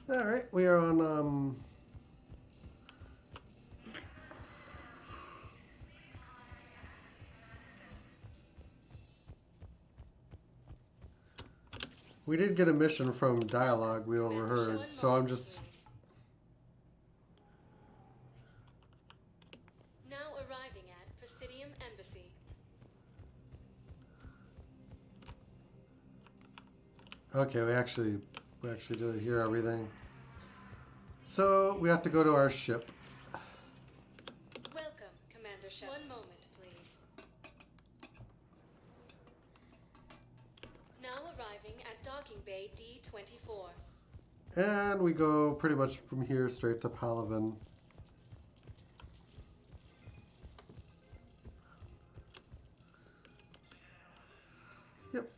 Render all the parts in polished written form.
Alright, we are on, we did get a mission from dialogue we overheard, so I'm just... Now arriving at Presidium Embassy. Okay, we actually did hear everything. So, we have to go to our ship. Welcome, Commander Shepard. One moment, please. Now arriving at Docking Bay D-24. And we go pretty much from here straight to Palaven. Yep.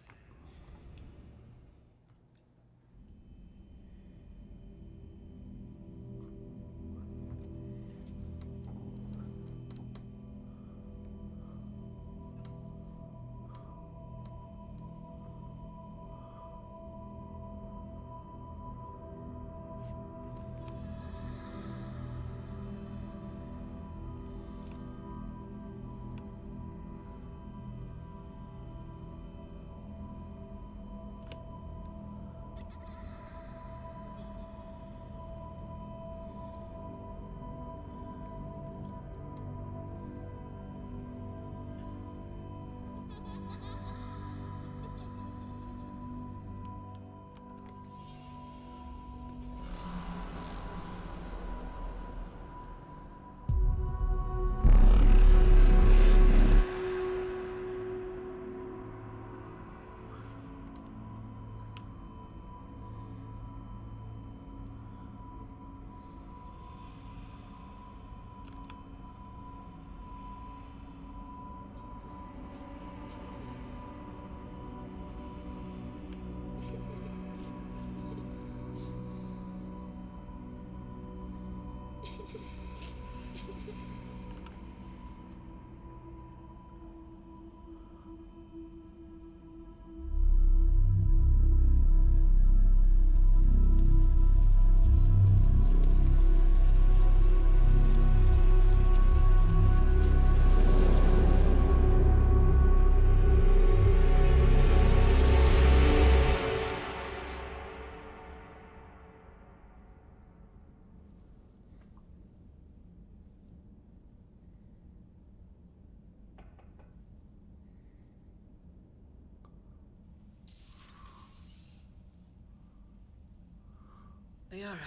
Liara,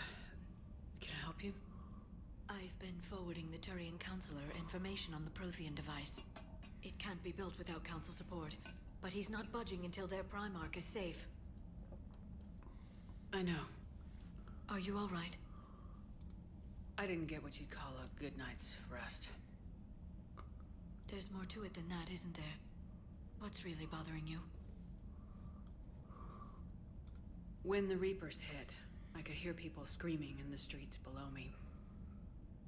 can I help you? I've been forwarding the Turian Counselor information on the Prothean device. It can't be built without Council support, but he's not budging until their Primarch is safe. I know. Are you all right? I didn't get what you'd call a good night's rest. There's more to it than that, isn't there? What's really bothering you? When the Reapers hit, I could hear people screaming in the streets below me.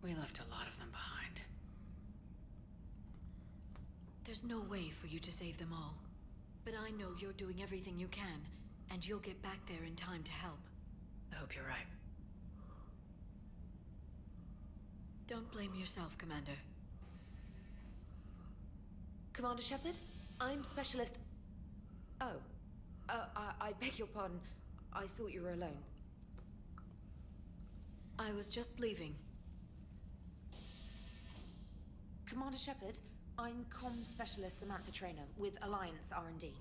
We left a lot of them behind. There's no way for you to save them all. But I know you're doing everything you can, and you'll get back there in time to help. I hope you're right. Don't blame yourself, Commander. Commander Shepard, I'm Specialist... Oh. I beg your pardon. I thought you were alone. I was just leaving. Commander Shepard, I'm Comm Specialist Samantha Trainer with Alliance R&D.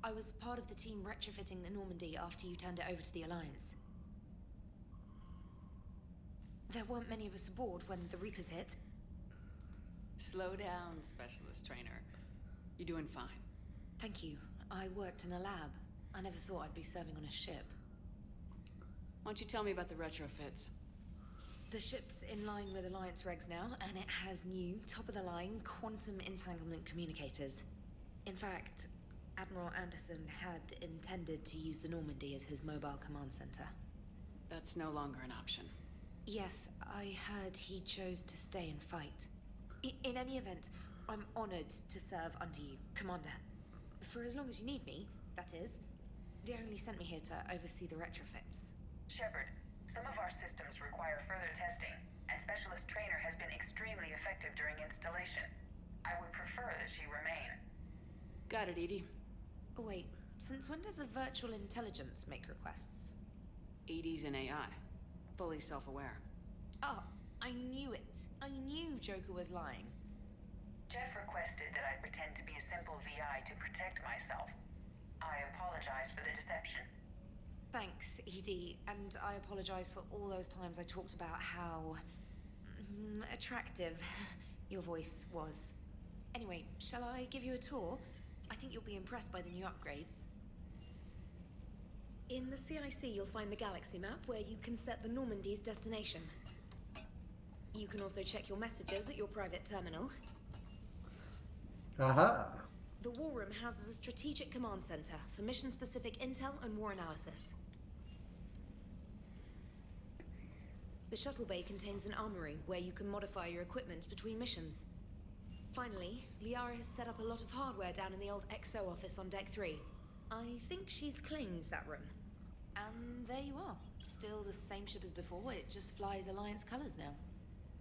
I was part of the team retrofitting the Normandy after you turned it over to the Alliance. There weren't many of us aboard when the Reapers hit. Slow down, Specialist Trainer. You're doing fine. Thank you. I worked in a lab. I never thought I'd be serving on a ship. Why don't you tell me about the retrofits? The ship's in line with Alliance regs now, and it has new, top-of-the-line, quantum entanglement communicators. In fact, Admiral Anderson had intended to use the Normandy as his mobile command center. That's no longer an option. Yes, I heard he chose to stay and fight. In any event, I'm honored to serve under you, Commander. For as long as you need me, that is. They only sent me here to oversee the retrofits. Shepard, Some of our systems require further testing, and Specialist Trainer has been extremely effective during installation. I would prefer that she remain. Got it, Edie. Oh, wait, since when does a virtual intelligence make requests? Edie's an AI. Fully self-aware. Oh, I knew it. I knew Joker was lying. Jeff requested that I pretend to be a simple VI to protect myself. I apologize for the deception. Thanks, Edie, and I apologize for all those times I talked about how attractive your voice was. Anyway, shall I give you a tour? I think you'll be impressed by the new upgrades. In the CIC, you'll find the galaxy map where you can set the Normandy's destination. You can also check your messages at your private terminal. Aha! The War Room houses a strategic command center for mission-specific intel and war analysis. The shuttle bay contains an armory where you can modify your equipment between missions. Finally, Liara has set up a lot of hardware down in the old XO office on Deck 3. I think she's claimed that room. And there you are. Still the same ship as before, it just flies Alliance colors now.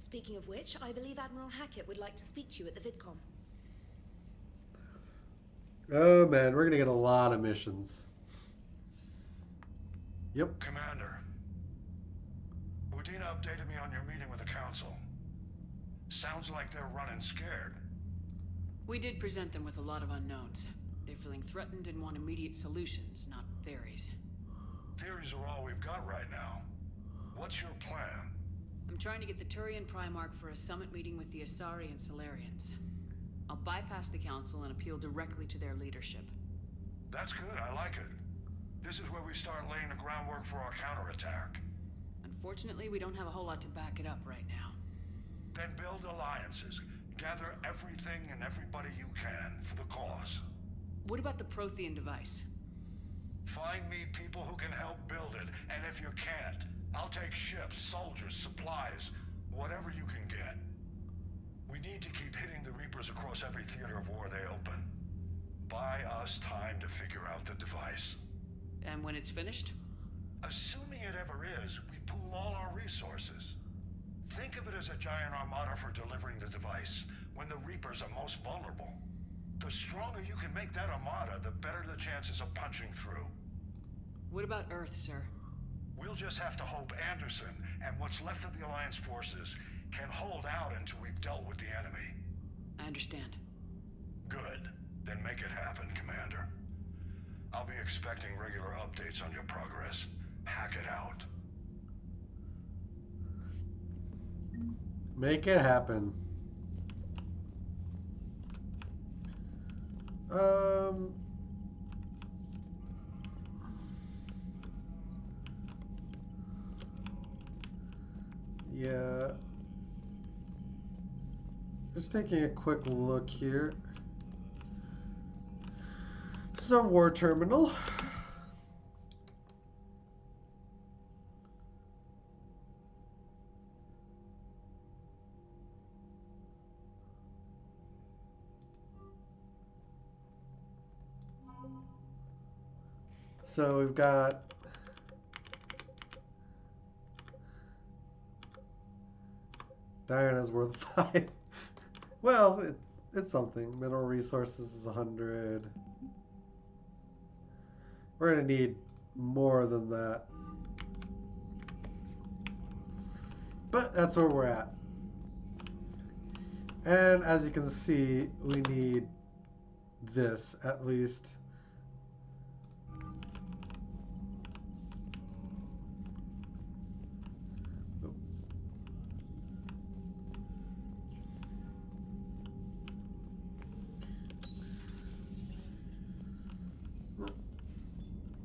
Speaking of which, I believe Admiral Hackett would like to speak to you at the VidCom. Oh man, we're gonna get a lot of missions. Yep. Commander, Udina updated me on your meeting with the Council. Sounds like they're running scared. We did present them with a lot of unknowns. They're feeling threatened and want immediate solutions, not theories. Theories are all we've got right now. What's your plan? I'm trying to get the Turian Primarch for a summit meeting with the Asari and Solarians. I'll bypass the Council and appeal directly to their leadership. That's good, I like it. This is where we start laying the groundwork for our counterattack. Unfortunately, we don't have a whole lot to back it up right now. Then build alliances. Gather everything and everybody you can for the cause. What about the Prothean device? Find me people who can help build it, and if you can't, I'll take ships, soldiers, supplies, whatever you can get. We need to keep hitting the Reapers across every theater of war they open. Buy us time to figure out the device. And when it's finished? Assuming it ever is, we pool all our resources. Think of it as a giant armada for delivering the device, when the Reapers are most vulnerable. The stronger you can make that armada, the better the chances of punching through. What about Earth, sir? We'll just have to hope Anderson, and what's left of the Alliance forces, can hold out until we've dealt with the enemy. I understand. Good. Then make it happen, Commander. I'll be expecting regular updates on your progress. Hack it out. Make it happen. Yeah. Just taking a quick look here. This is our war terminal. So we've got Diana's worth 5. Well, it's something. Mineral resources is 100. We're gonna need more than that. But that's where we're at. And as you can see, we need this at least.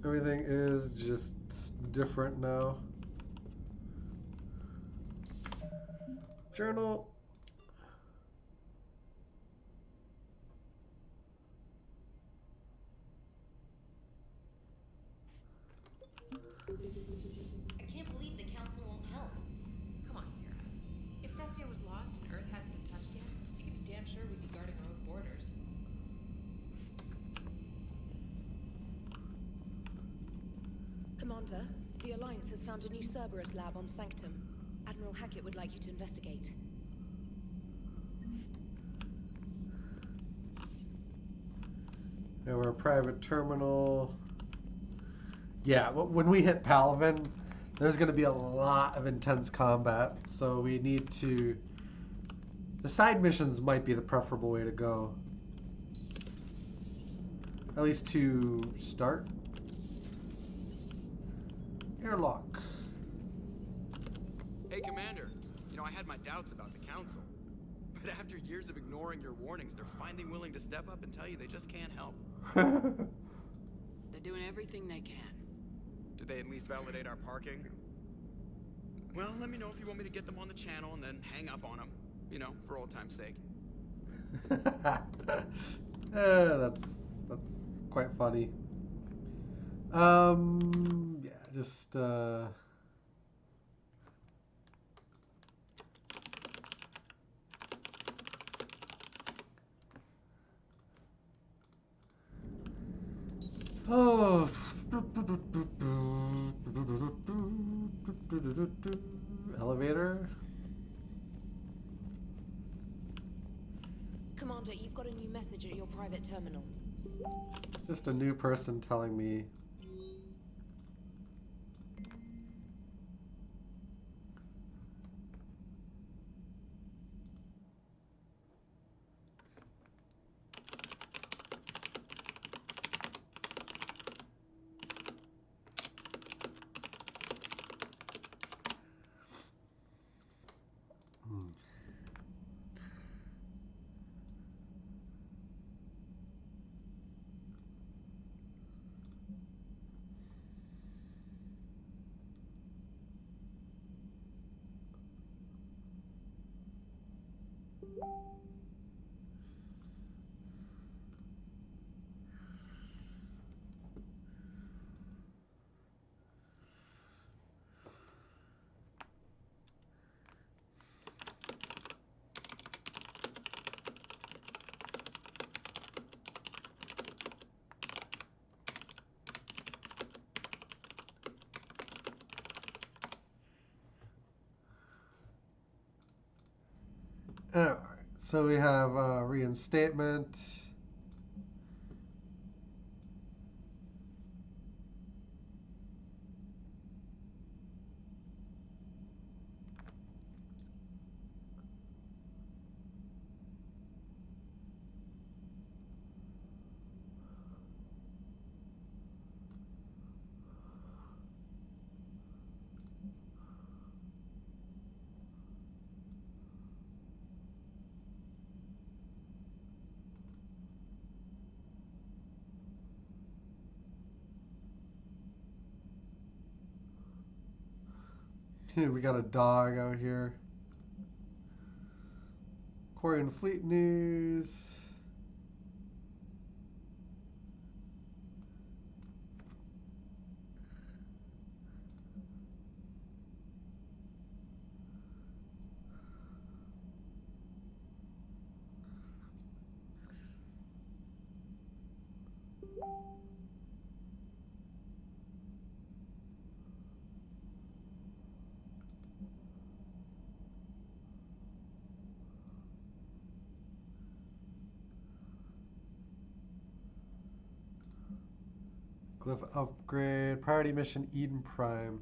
Everything is just different now. Journal. I can't believe the council won't help. Come on, Sarah. If Thessia was lost and Earth hadn't been touched yet, you could be damn sure we'd be guarding our own borders. Commander, The Alliance has found a new Cerberus lab on Sanctum. Admiral Hackett would like you to investigate. And we're a private terminal. Yeah, when we hit Palvin, there's going to be a lot of intense combat. So we need to... The side missions might be the preferable way to go. At least to start. Airlock. Hey, Commander. You know, I had my doubts about the Council. But after years of ignoring your warnings, they're finally willing to step up and tell you they just can't help. They're doing everything they can. Did they at least validate our parking? Well, let me know if you want me to get them on the channel and then hang up on them. You know, for old time's sake. That's quite funny. Yeah, just oh. Elevator. Commander, you've got a new message at your private terminal. Just a new person telling me. Alright, so we have reinstatement. We got a dog out here. Quarian Fleet News. Glyph upgrade. Priority mission Eden Prime.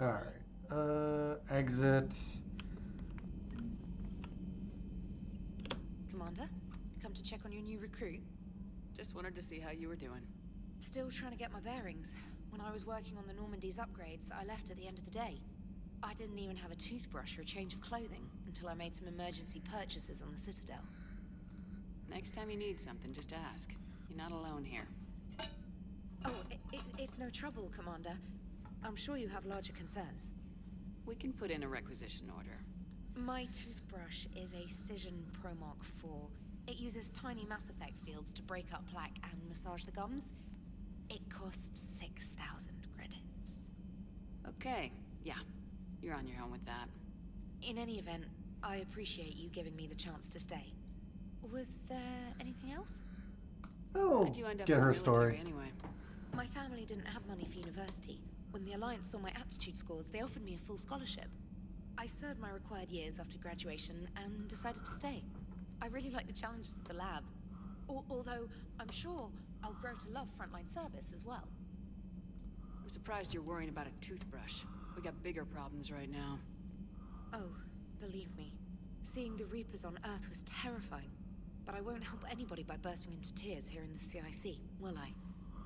Alright. Exit. Commander, come to check on your new recruit. Just wanted to see how you were doing. Still trying to get my bearings. When I was working on the Normandy's upgrades, I left at the end of the day. I didn't even have a toothbrush or a change of clothing until I made some emergency purchases on the Citadel. Next time you need something, just ask. You're not alone here. Oh, it's no trouble, Commander. I'm sure you have larger concerns. We can put in a requisition order. My toothbrush is a Cision Pro Mark IV. It uses tiny Mass Effect fields to break up plaque and massage the gums. It costs 6,000 Okay, yeah. You're on your own with that. In any event, I appreciate you giving me the chance to stay. Was there anything else? Oh, How'd you end up get in the her military story. anyway? My family didn't have money for university. When the Alliance saw my aptitude scores, they offered me a full scholarship. I served my required years after graduation and decided to stay. I really like the challenges of the lab. Although, I'm sure I'll grow to love frontline service as well. I'm surprised you're worrying about a toothbrush. We got bigger problems right now. Oh, believe me, seeing the Reapers on Earth was terrifying. But I won't help anybody by bursting into tears here in the CIC, will I?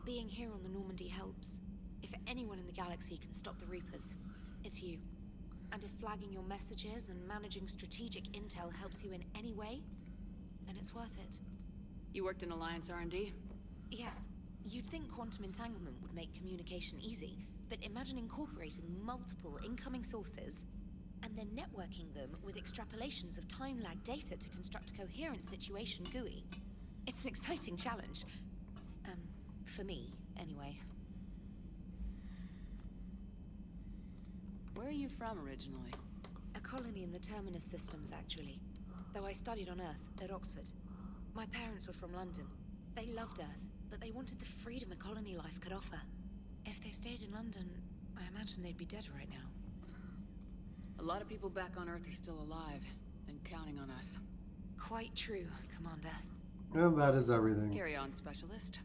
Being here on the Normandy helps. If anyone in the galaxy can stop the Reapers, it's you. And if flagging your messages and managing strategic intel helps you in any way, then it's worth it. You worked in Alliance R&D? Yes, you'd think quantum entanglement would make communication easy, but imagine incorporating multiple incoming sources and then networking them with extrapolations of time-lag data to construct a coherent situation GUI. It's an exciting challenge. For me, anyway. Where are you from originally? A colony in the Terminus systems, actually. Though I studied on Earth, at Oxford. My parents were from London. They loved Earth, but they wanted the freedom a colony life could offer. If they stayed in London, I imagine they'd be dead right now. A lot of people back on Earth are still alive, and counting on us. Quite true, Commander. And that is everything. Carry on, Specialist.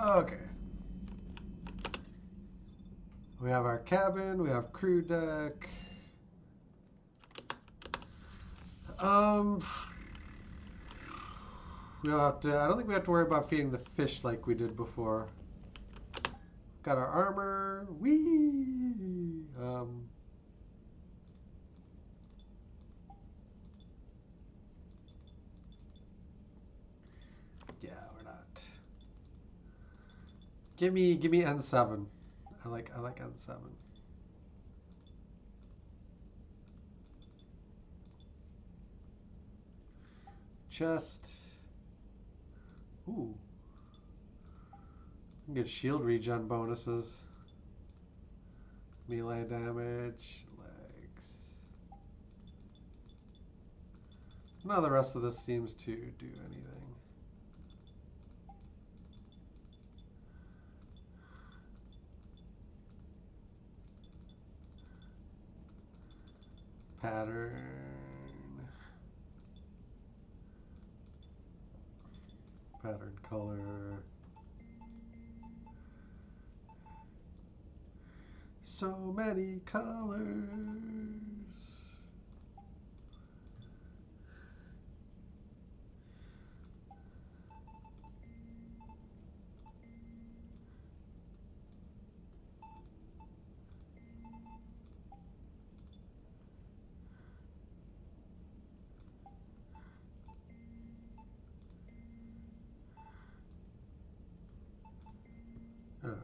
Okay. We have our cabin, we have crew deck. We don't have to, I don't think we have to worry about feeding the fish like we did before. Got our armor. Whee! Yeah, we're not. Give me N7. I like N7. Just ooh. Get shield regen bonuses. Melee damage, legs. None of the rest of this seems to do anything. Pattern. Pattern color. So many colors. Alright.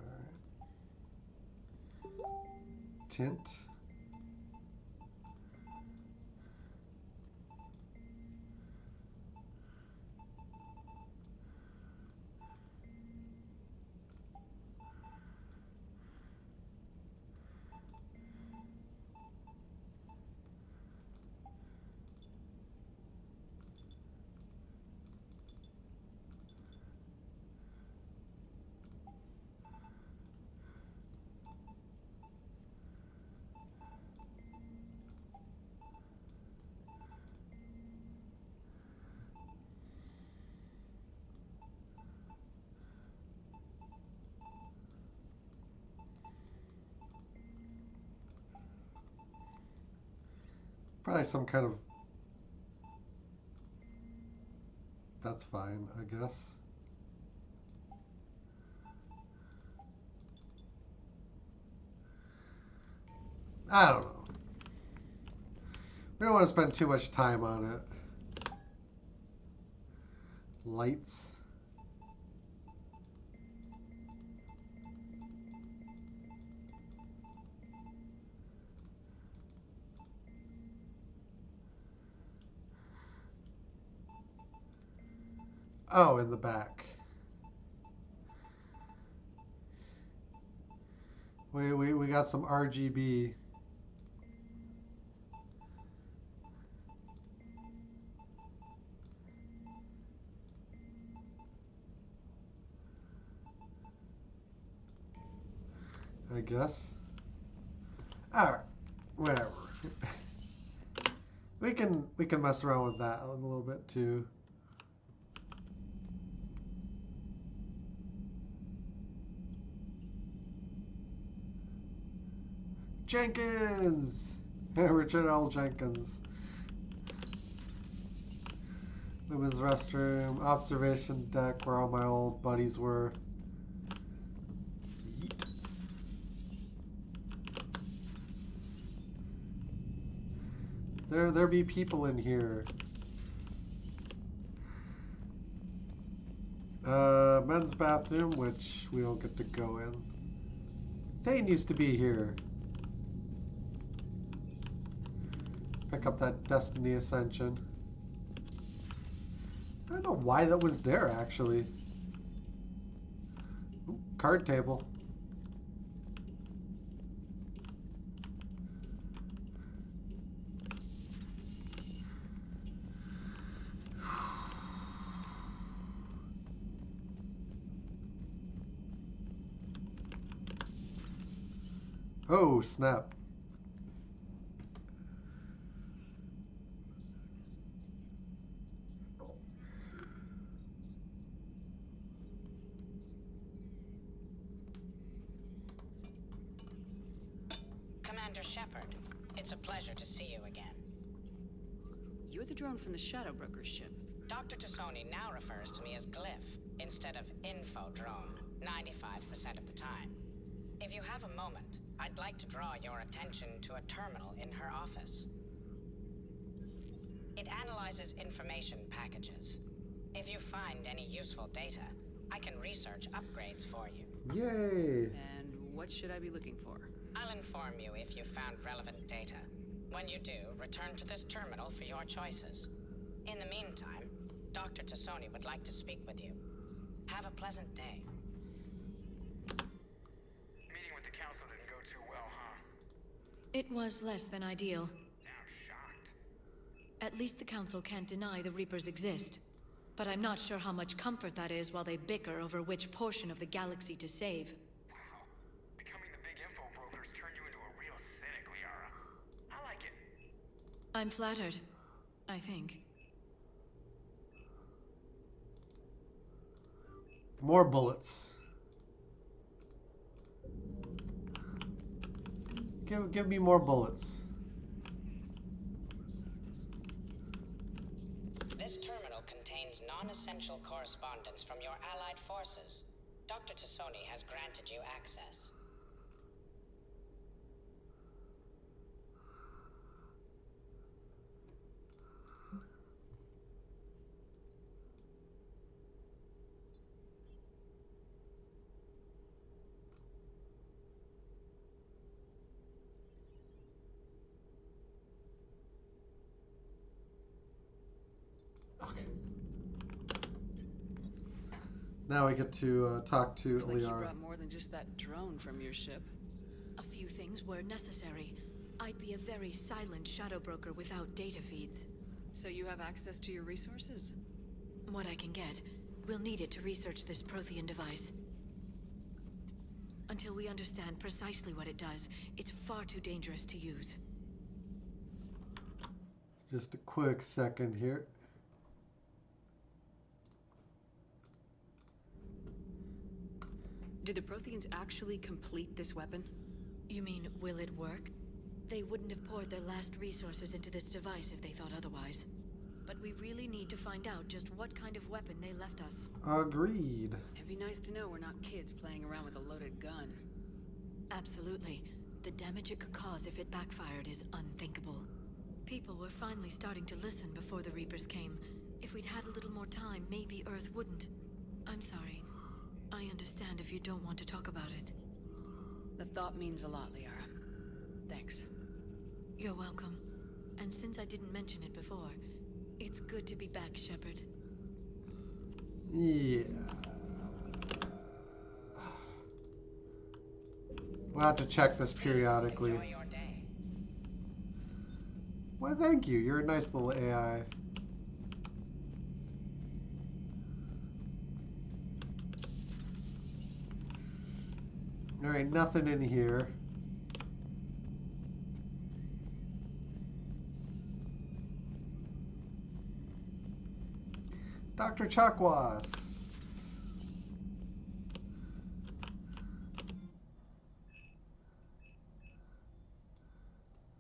Tint. Probably some kind of... That's fine, I guess. I don't know. We don't want to spend too much time on it. Lights. Oh, in the back. We got some RGB. I guess. Alright. Whatever. we can mess around with that a little bit too. Jenkins! Richard L. Jenkins. Women's restroom, observation deck where all my old buddies were. Yeet. There be people in here. Men's bathroom, which we don't get to go in. Thane used to be here. Pick up that Destiny Ascension. I don't know why that was there, actually. Ooh, card table. Oh, snap. Commander Shepard, it's a pleasure to see you again. You're the drone from the Shadow Broker's ship. Dr. Tassoni now refers to me as Glyph instead of Info Drone, 95% of the time. If you have a moment, I'd like to draw your attention to a terminal in her office. It analyzes information packages. If you find any useful data, I can research upgrades for you. Yay! And what should I be looking for? I'll inform you if you found relevant data. When you do, return to this terminal for your choices. In the meantime, Dr. Tassoni would like to speak with you. Have a pleasant day. Meeting with the council didn't go too well, huh? It was less than ideal. Now I'm shocked. At least the council can't deny the Reapers exist. But I'm not sure how much comfort that is while they bicker over which portion of the galaxy to save. Wow. Becoming the big info brokers turned you into a real cynic, Liara. I like it. I'm flattered, I think. More bullets. Give me more bullets. This terminal contains non-essential correspondence from your allied forces. Dr. Tassoni has granted you access. Okay. Now we get to talk to Looks like you Liara. brought more than just that drone from your ship. A few things were necessary. I'd be a very silent shadow broker without data feeds. So you have access to your resources? What I can get. We'll need it to research this Prothean device. Until we understand precisely what it does, it's far too dangerous to use. Just a quick second here. Did the Protheans actually complete this weapon? You mean, will it work? They wouldn't have poured their last resources into this device if they thought otherwise. But we really need to find out just what kind of weapon they left us. Agreed. It'd be nice to know we're not kids playing around with a loaded gun. Absolutely. The damage it could cause if it backfired is unthinkable. People were finally starting to listen before the Reapers came. If we'd had a little more time, maybe Earth wouldn't. I'm sorry. I understand if you don't want to talk about it. The thought means a lot, Liara. Thanks. You're welcome. And since I didn't mention it before, it's good to be back, Shepard. Yeah. We'll have to check this periodically. Enjoy your day. Well, thank you. You're a nice little AI. Alright, nothing in here. Dr. Chakwas.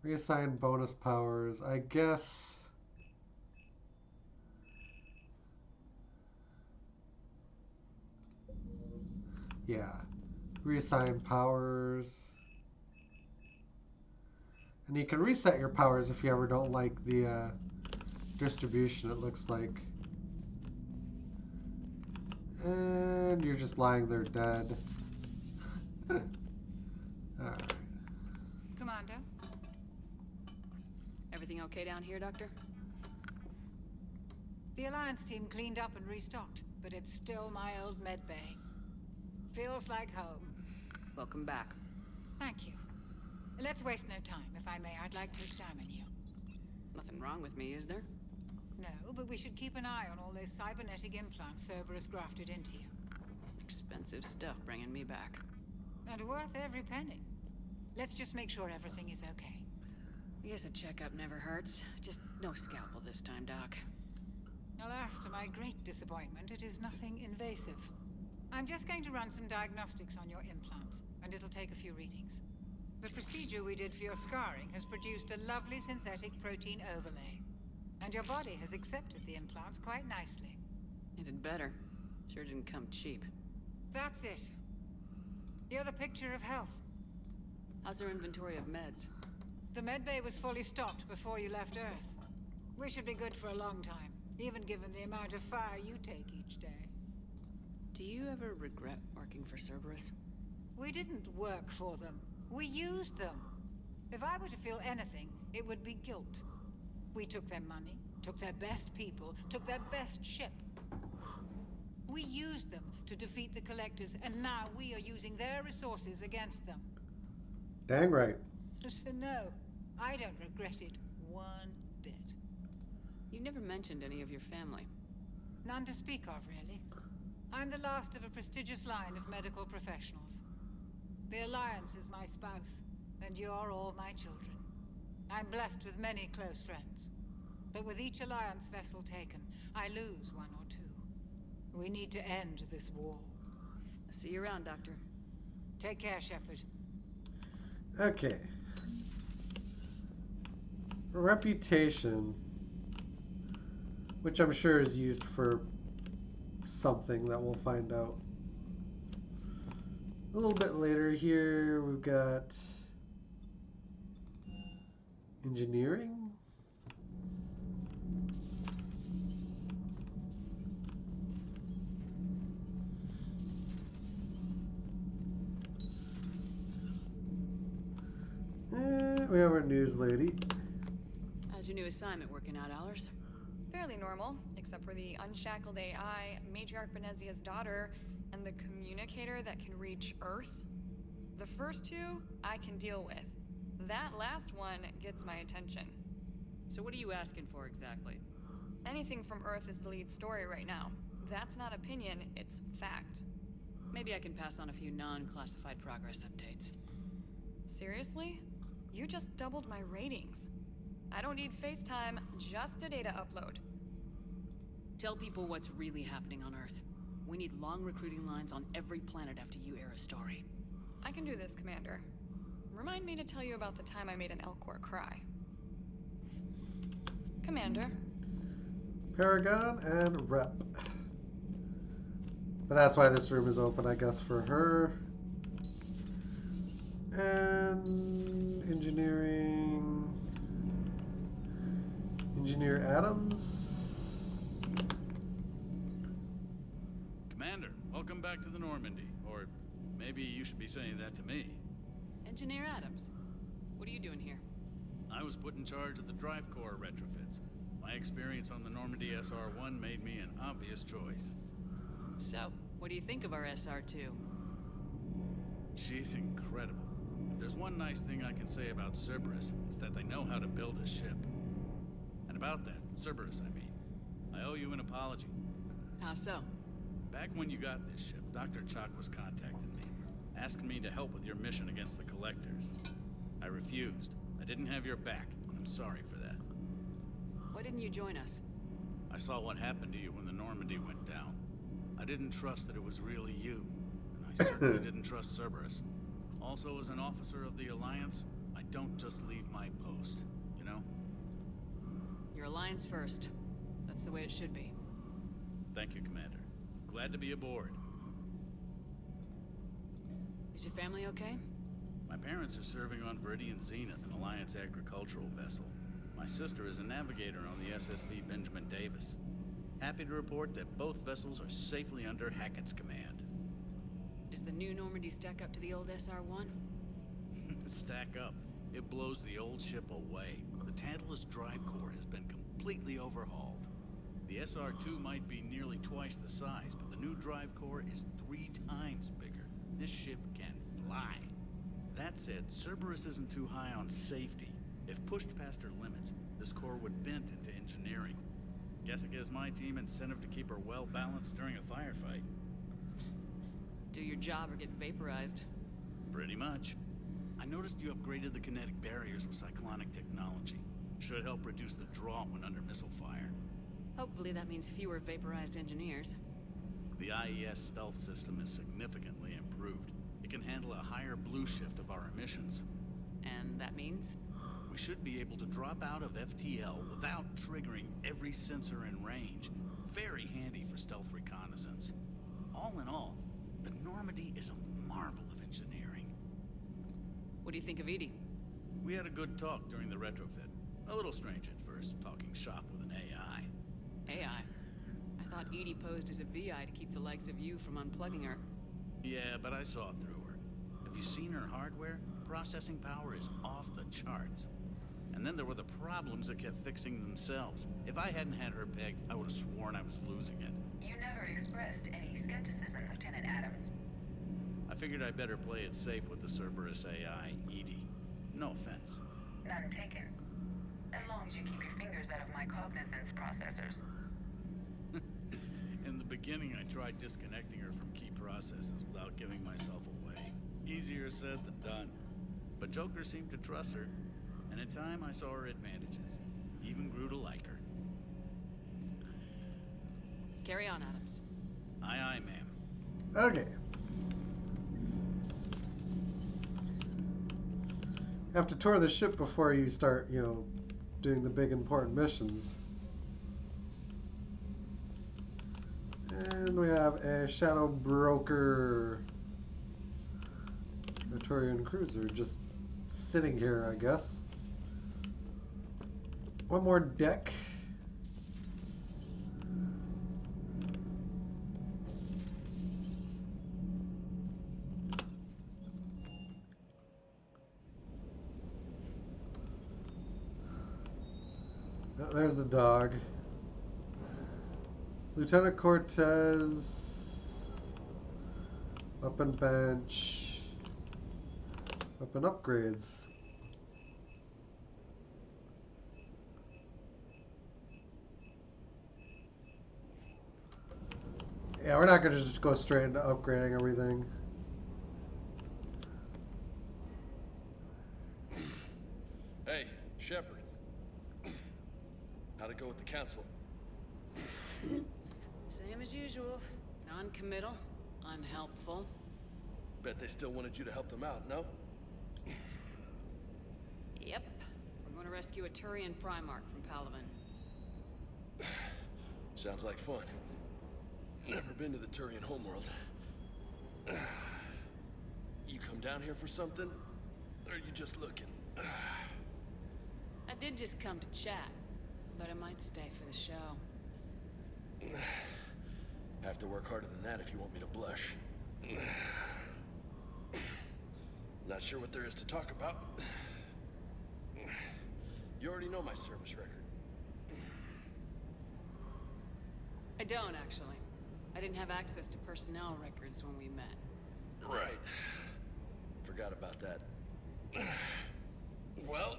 Reassign bonus powers. I guess. Yeah. Reassign powers. And you can reset your powers if you ever don't like the distribution, it looks like. And you're just lying there dead. Alright. Commander? Everything okay down here, Doctor? The Alliance team cleaned up and restocked, but it's still my old med bay. Feels like home. Welcome back. Thank you. Let's waste no time. If I may, I'd like to examine you. Nothing wrong with me, is there? No, but we should keep an eye on all those cybernetic implants Cerberus grafted into you. Expensive stuff bringing me back. And worth every penny. Let's just make sure everything is okay. I guess a checkup never hurts. Just no scalpel this time, Doc. Alas, to my great disappointment, it is nothing invasive. I'm just going to run some diagnostics on your implants, and it'll take a few readings. The procedure we did for your scarring has produced a lovely synthetic protein overlay. And your body has accepted the implants quite nicely. It did better. Sure didn't come cheap. That's it. You're the picture of health. How's our inventory of meds? The med bay was fully stocked before you left Earth. We should be good for a long time, even given the amount of fire you take each day. Do you ever regret working for Cerberus? We didn't work for them. We used them. If I were to feel anything, it would be guilt. We took their money, took their best people, took their best ship. We used them to defeat the Collectors, and now we are using their resources against them. Dang right. So no, I don't regret it one bit. You never mentioned any of your family. None to speak of, really. I'm the last of a prestigious line of medical professionals. The Alliance is my spouse, and you're all my children. I'm blessed with many close friends. But with each Alliance vessel taken, I lose one or two. We need to end this war. I'll see you around, Doctor. Take care, Shepard. Okay. Reputation, which I'm sure is used for something that we'll find out a little bit later. Here we've got engineering. We have our news lady. How's your new assignment working out, Allers? Fairly normal, except for the unshackled AI, Matriarch Benezia's daughter, and the communicator that can reach Earth. The first two, I can deal with. That last one gets my attention. So what are you asking for exactly? Anything from Earth is the lead story right now. That's not opinion, it's fact. Maybe I can pass on a few non-classified progress updates. Seriously? You just doubled my ratings. I don't need FaceTime, just a data upload. Tell people what's really happening on Earth. We need long recruiting lines on every planet after you air a story. I can do this, Commander. Remind me to tell you about the time I made an Elcor cry. Commander. Paragon and Rep. But that's why this room is open, I guess, for her. And engineering. Engineer Adams. Commander, welcome back to the Normandy. Or maybe you should be saying that to me. Engineer Adams, what are you doing here? I was put in charge of the drive core retrofits. My experience on the Normandy SR-1 made me an obvious choice. So, what do you think of our SR2? She's incredible. If there's one nice thing I can say about Cerberus, it's that they know how to build a ship. And about that, Cerberus, I mean, I owe you an apology. How so? Back when you got this ship, Dr. Chalk was contacting me, asking me to help with your mission against the Collectors. I refused. I didn't have your back, and I'm sorry for that. Why didn't you join us? I saw what happened to you when the Normandy went down. I didn't trust that it was really you, and I certainly didn't trust Cerberus. Also, as an officer of the Alliance, I don't just leave my post, you know? Your Alliance first. That's the way it should be. Thank you, Commander. Glad to be aboard. Is your family okay? My parents are serving on Viridian Zenith, an Alliance agricultural vessel. My sister is a navigator on the SSV Benjamin Davis. Happy to report that both vessels are safely under Hackett's command. Does the new Normandy stack up to the old SR-1? Stack up. It blows the old ship away. The Tantalus drive core has been completely overhauled. The SR-2 might be nearly twice the size, but the new drive core is 3 times bigger. This ship can fly. That said, Cerberus isn't too high on safety. If pushed past her limits, this core would vent into engineering. Guess it gives my team incentive to keep her well balanced during a firefight. Do your job or get vaporized. Pretty much. I noticed you upgraded the kinetic barriers with cyclonic technology. Should help reduce the draw when under missile fire. Hopefully that means fewer vaporized engineers. The IES stealth system is significantly improved. It can handle a higher blue shift of our emissions. And that means? We should be able to drop out of FTL without triggering every sensor in range. Very handy for stealth reconnaissance. All in all, the Normandy is a marvel of engineering. What do you think of Edie? We had a good talk during the retrofit. A little strange at first, talking shop with an AI. AI? I thought Edie posed as a VI to keep the likes of you from unplugging her. Yeah, but I saw through her. Have you seen her hardware? Processing power is off the charts. And then there were the problems that kept fixing themselves. If I hadn't had her pegged, I would have sworn I was losing it. You never expressed any skepticism, Lieutenant Adams. I figured I'd better play it safe with the Cerberus AI, Edie. No offense. None taken. As long as you keep your fingers out of my cognizance processors. In the beginning, I tried disconnecting her from key processes without giving myself away. Easier said than done. But Joker seemed to trust her, and in time I saw her advantages. Even grew to like her. Carry on, Adams. Aye, aye, ma'am. Okay. You have to tour the ship before you start, doing the big important missions. And we have a Shadow Broker Praetorian Cruiser just sitting here, I guess. One more deck. Oh, there's the dog. Lieutenant Cortez. Up and bench. Up and upgrades. Yeah, we're not going to just go straight into upgrading everything. Hey, Shepard. How'd it go with the council? Same as usual. Non-committal, unhelpful. Bet they still wanted you to help them out, no? Yep. We're going to rescue a Turian Primarch from Palaven. Sounds like fun. Never been to the Turian homeworld. You come down here for something? Or are you just looking? I did just come to chat, but I might stay for the show. Have to work harder than that if you want me to blush. Not sure what there is to talk about. You already know my service record. I don't, actually. I I didn't have access to personnel records when we met. Right. Forgot about that. Well...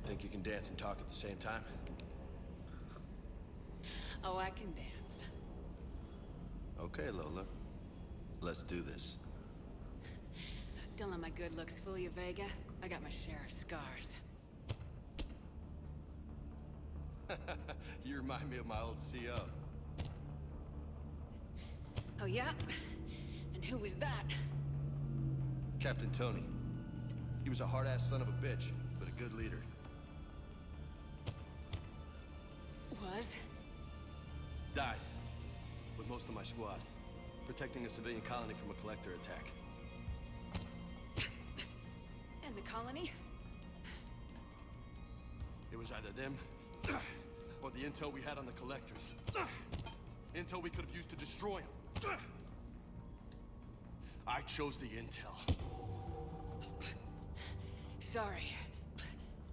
Think you can dance and talk at the same time? Oh, I can dance. Okay, Lola. Let's do this. Don't let my good looks fool you, Vega. I got my share of scars. You remind me of my old CO. Oh, yeah? And who was that? Captain Tony. He was a hard-ass son of a bitch, but a good leader. Was? Died. With most of my squad. Protecting a civilian colony from a collector attack. And the colony? It was either them, or the intel we had on the collectors. Intel we could have used to destroy them. I chose the intel. Sorry.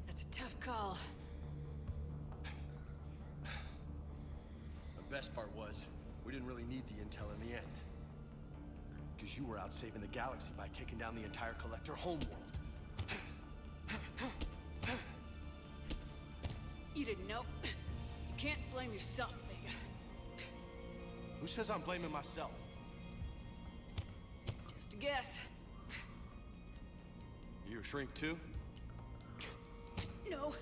That's a tough call. The best part was, we didn't really need the intel in the end. Because you were out saving the galaxy by taking down the entire collector homeworld. You didn't know. You can't blame yourself, Vega. Who says I'm blaming myself? Just a guess. You a shrink too? No,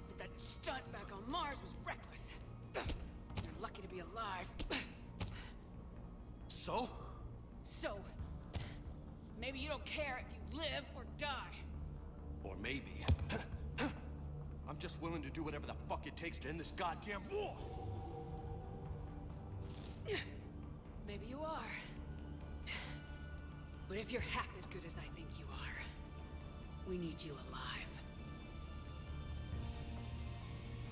but that stunt back on Mars was reckless. You're lucky to be alive. So? So, maybe you don't care if you live or die. Or maybe... I'm just willing to do whatever the fuck it takes to end this goddamn war! Maybe you are. But if you're half as good as I think you are, we need you alive.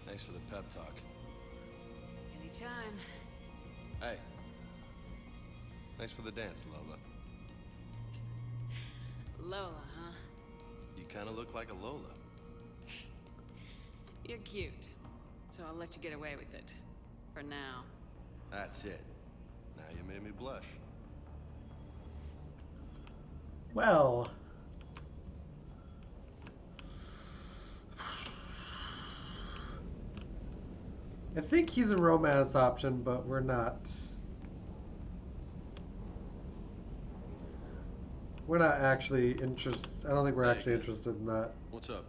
Thanks for the pep talk. Anytime. Hey. Thanks for the dance, Lola. Lola, huh? You kinda look like a Lola. You're cute, so I'll let you get away with it. For now. That's it. Now you made me blush. Well... I think he's a romance option, but we're not... We're not actually interested... I don't think we're actually interested in that. What's up?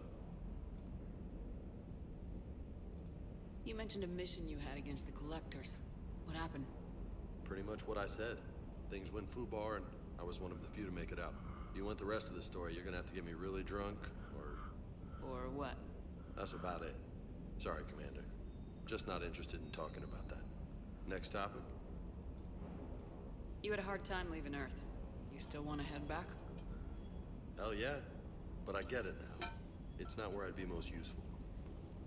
You mentioned a mission you had against the Collectors. What happened? Pretty much what I said. Things went foobar, and I was one of the few to make it out. You want the rest of the story, you're gonna have to get me really drunk, or... Or what? That's about it. Sorry, Commander. Just not interested in talking about that. Next topic? You had a hard time leaving Earth. You still want to head back? Hell yeah. But I get it now. It's not where I'd be most useful.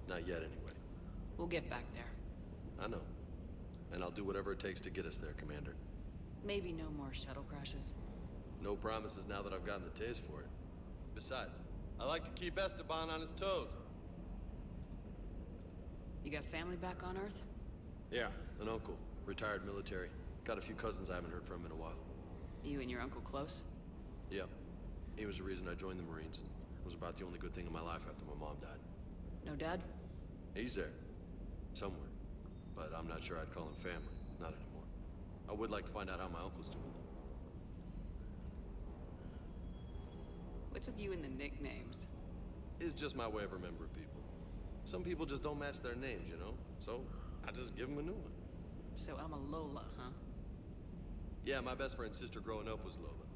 Not yet, anyway. We'll get back there. I know. And I'll do whatever it takes to get us there, Commander. Maybe no more shuttle crashes. No promises now that I've gotten the taste for it. Besides, I like to keep Esteban on his toes. You got family back on Earth? Yeah, an uncle. Retired military. Got a few cousins I haven't heard from in a while. You and your uncle close? Yep. He was the reason I joined the Marines. It was about the only good thing in my life after my mom died. No dad? He's there. Somewhere. But I'm not sure I'd call him family. Not anymore. I would like to find out how my uncle's doing, though. What's with you and the nicknames? It's just my way of remembering people. Some people just don't match their names, you know? So, I just give them a new one. So I'm a Lola, huh? Yeah, my best friend's sister growing up was Lola.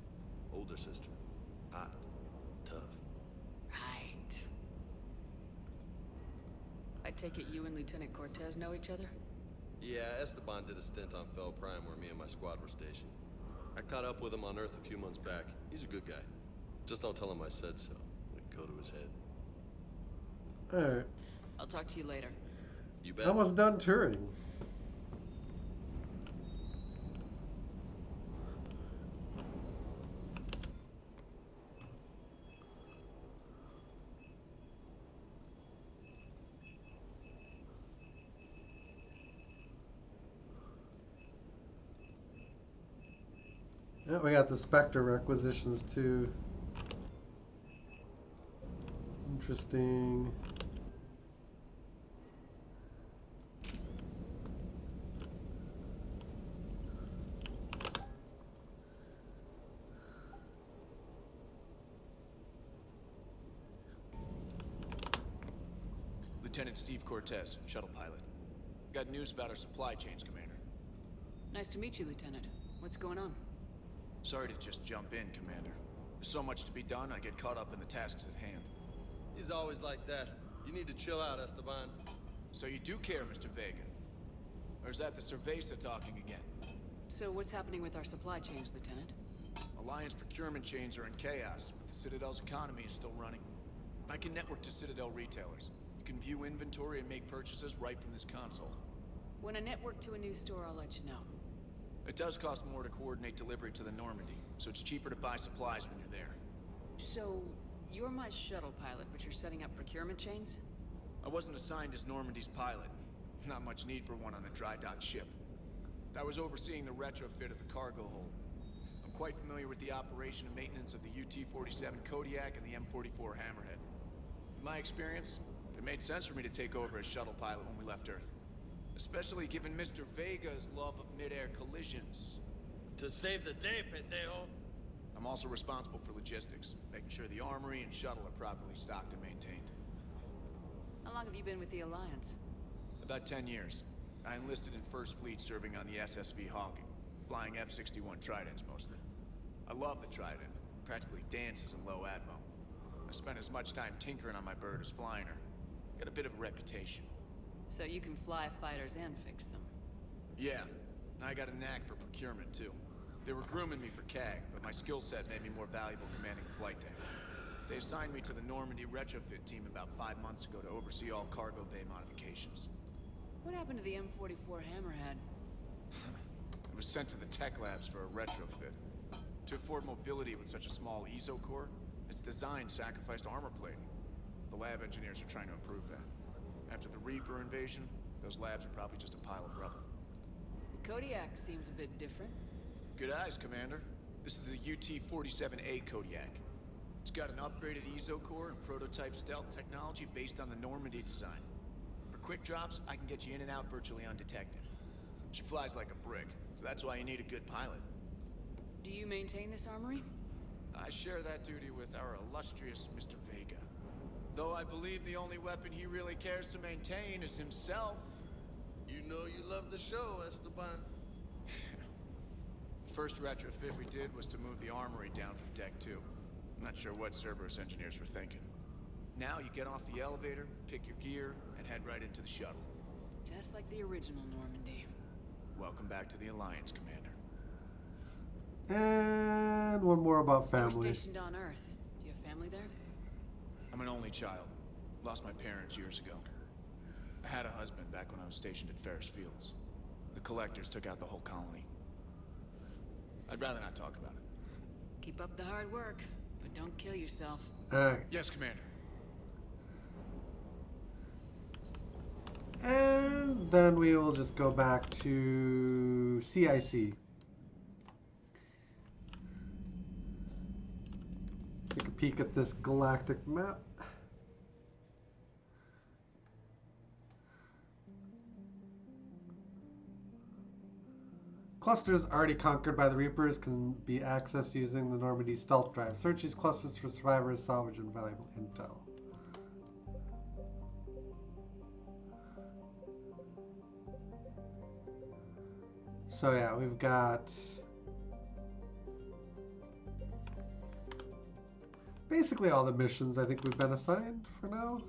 Older sister. Hot. Tough. Right. I take it you and Lieutenant Cortez know each other? Yeah, Esteban did a stint on Fel Prime where me and my squad were stationed. I caught up with him on Earth a few months back. He's a good guy. Just don't tell him I said so. It'd go to his head. Alright. I'll talk to you later. You bet. Almost done touring. Yeah, we got the Spectre requisitions too. Interesting. Lieutenant Steve Cortez, shuttle pilot. Got news about our supply chains, Commander. Nice to meet you, Lieutenant. What's going on? Sorry to just jump in, Commander. There's so much to be done, I get caught up in the tasks at hand. He's always like that. You need to chill out, Esteban. So you do care, Mr. Vega? Or is that the Cerveza talking again? So what's happening with our supply chains, Lieutenant? Alliance procurement chains are in chaos, but the Citadel's economy is still running. I can network to Citadel retailers. You can view inventory and make purchases right from this console. When I network to a new store, I'll let you know. It does cost more to coordinate delivery to the Normandy, so it's cheaper to buy supplies when you're there. So, you're my shuttle pilot, but you're setting up procurement chains? I wasn't assigned as Normandy's pilot. Not much need for one on a dry dock ship. I was overseeing the retrofit of the cargo hold. I'm quite familiar with the operation and maintenance of the UT-47 Kodiak and the M44 Hammerhead. In my experience, it made sense for me to take over as shuttle pilot when we left Earth. Especially given Mr. Vega's love of mid-air collisions. To save the day, pendejo. I'm also responsible for logistics, making sure the armory and shuttle are properly stocked and maintained. How long have you been with the Alliance? About 10 years. I enlisted in First Fleet serving on the SSV Hawking, flying F-61 Tridents mostly. I love the Trident, practically dances in low atmo. I spent as much time tinkering on my bird as flying her. Got a bit of a reputation. So you can fly fighters and fix them? Yeah, I got a knack for procurement too. They were grooming me for CAG, but my skill set made me more valuable commanding a flight deck. They assigned me to the Normandy retrofit team about 5 months ago to oversee all cargo bay modifications. What happened to the M44 Hammerhead? It was sent to the tech labs for a retrofit. To afford mobility with such a small ESO core, its design sacrificed armor plating. The lab engineers are trying to improve that. After the Reaper invasion, those labs are probably just a pile of rubble. The Kodiak seems a bit different. Good eyes, Commander. This is the UT-47A Kodiak. It's got an upgraded ESO core and prototype stealth technology based on the Normandy design. For quick drops, I can get you in and out virtually undetected. She flies like a brick, so that's why you need a good pilot. Do you maintain this armory? I share that duty with our illustrious Mr. Vega. Though I believe the only weapon he really cares to maintain is himself. You know you love the show, Esteban. First retrofit we did was to move the armory down from Deck 2. I'm not sure what Cerberus engineers were thinking. Now you get off the elevator, pick your gear, and head right into the shuttle. Just like the original Normandy. Welcome back to the Alliance, Commander. And one more about You're family. stationed on Earth. Do you have family there? I'm an only child. Lost my parents years ago. I had a husband back when I was stationed at Ferris Fields. The collectors took out the whole colony. I'd rather not talk about it. Keep up the hard work, but don't kill yourself. Yes, Commander. And then we will just go back to CIC. Take a peek at this galactic map. Clusters already conquered by the Reapers can be accessed using the Normandy stealth drive. Search these clusters for survivors, salvage, and valuable intel. So yeah, we've got basically all the missions I think we've been assigned for now.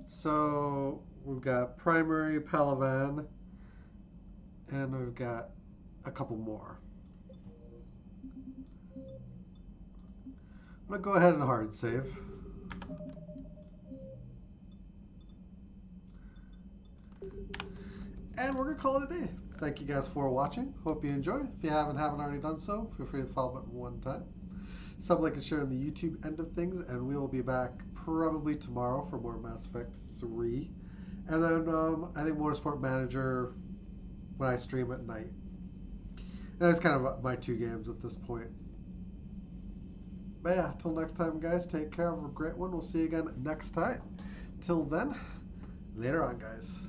So we've got primary Palavan, and we've got a couple more. I'm gonna go ahead and hard save. And we're gonna call it a day. Thank you guys for watching. Hope you enjoyed. If you haven't already done so, feel free to follow button one time. Sub, like, and share on the YouTube end of things, and we'll be back probably tomorrow for more Mass Effect 3. And then I think Motorsport Manager when I stream at night. that's kind of my two games at this point. But yeah, till next time, guys, take care. Have a great one. We'll see you again next time. Till then, later on, guys.